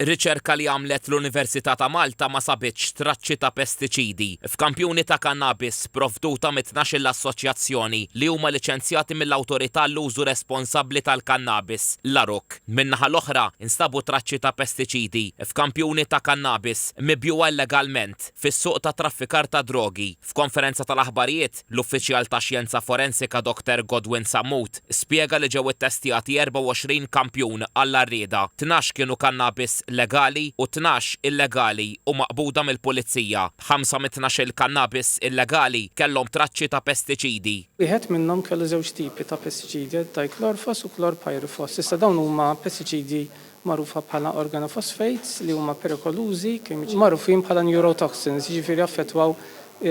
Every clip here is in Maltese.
Riċerka li għamlet l-Università ta' Malta ma sabitx traċċi ta' pestiċidi f'kampjuni ta' kannabis provduta mit-12 l-assoċjazzjoni li huma liċenzjati mill-Awtorità l-Użu Responsabbli tal-Kannabis l-ARUC. Min-naħa l-oħra instabu traċċi ta' pestiċidi f'kampjuni ta' kannabis mibjuwa illegalment fis-suq ta' traffikar ta' drogi. F'konferenza tal-aħbarijiet, l-uffiċjal ta' xjenza forensika Dr. Godwin Sammut spjega li ġew ittestjati 24 kampjun għall-arrieda, 12 kienu kannabis legali u 12 illegali u maqbuda mill-pulizija. 5 mit-12 il-kannabis illegali kellhom traċċi ta' pestiċidi. Wieħed minnhom kellu żewġ tipi ta' pestiċidi, dichlorphos u chlorpyrifos. Issa dawn huma pestiċidi magħrufa bħala organophosphates li huma perikolużi, magħrufin bħala neurotoxins, jiġifieri affettwaw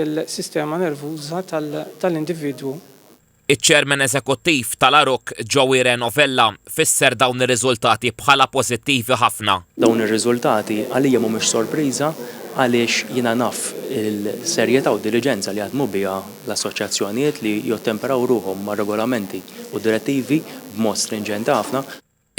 il-sistema nervuża tal-individwu. Iċ-ċermen eżekuttiv tal-ARUC Joey Renovella fisser dawn ir-riżultati bħala pożittivi ħafna. Dawn ir-riżultati għalija mhumiex sorpriża għaliex jiena naf il-serjetà u diligenza li għadmu biha l-assoċjazzjonijiet li jottemperaw ruhom ma' regolamenti u direttivi b'mod stringenti ħafna.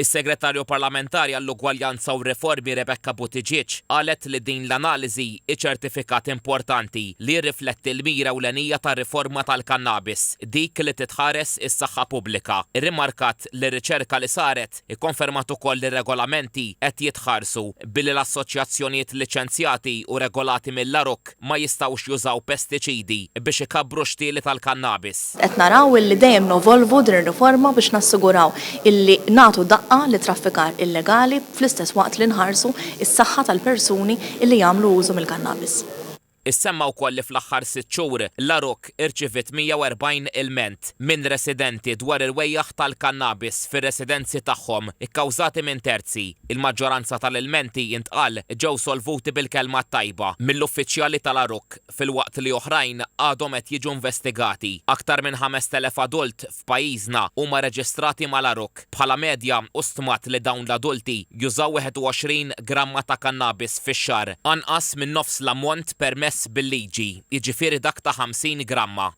Is-Segretarju Parlamentari għall-Ugwaljanza u Riformi Rebecca Buttigieg qalet li din l-analiżi iċ-ċertifikat importanti li jirrifletti l-mira ewlenija tar-riforma tal-kannabis, dik li titħares is-saħħa pubblika. Irrimarkat li r-riċerka li saret ikkonfermat ukoll li regolamenti qed jitħarsu billi l-assoċjazzjonijiet liċenzjati u regolati mill-ARUC ma jistgħux jużaw pestiċidi biex ikabbru xtieli tal-kannabis. Qed naraw illi dejjem novolvu din ir-riforma biex nassiguraw illi nagħtu daqqa li traffikar illegali fl-istess waqt li nħarsu is-saħħa tal-persuni illi jagħmlu użu mill-kannabis. Issemma wkoll li fl-aħħar 6 xhur l-ARUC irċivit 140 ilment minn residenti dwar il-wejjaħ tal-kannabis fir-residenzi tagħhom ikkawżati minn terzi. Il-maġġoranza tal-ilmenti jintqal ġew solvuti bil-kelma tajba mill-uffiċjali tal-ARUC filwaqt li oħrajn għadhom qed jiġu investigati. Aktar minn 5,000 adult f'pajjiżna huma reġistrati mal-ARUC. Bħala medja u stmat li dawn l-adulti jużaw 21 gramma ta' kannabis fix-xahar, anqas minn nofs l-ammont permess bil-liġi, jiġifieri dak ta' 50 gramma.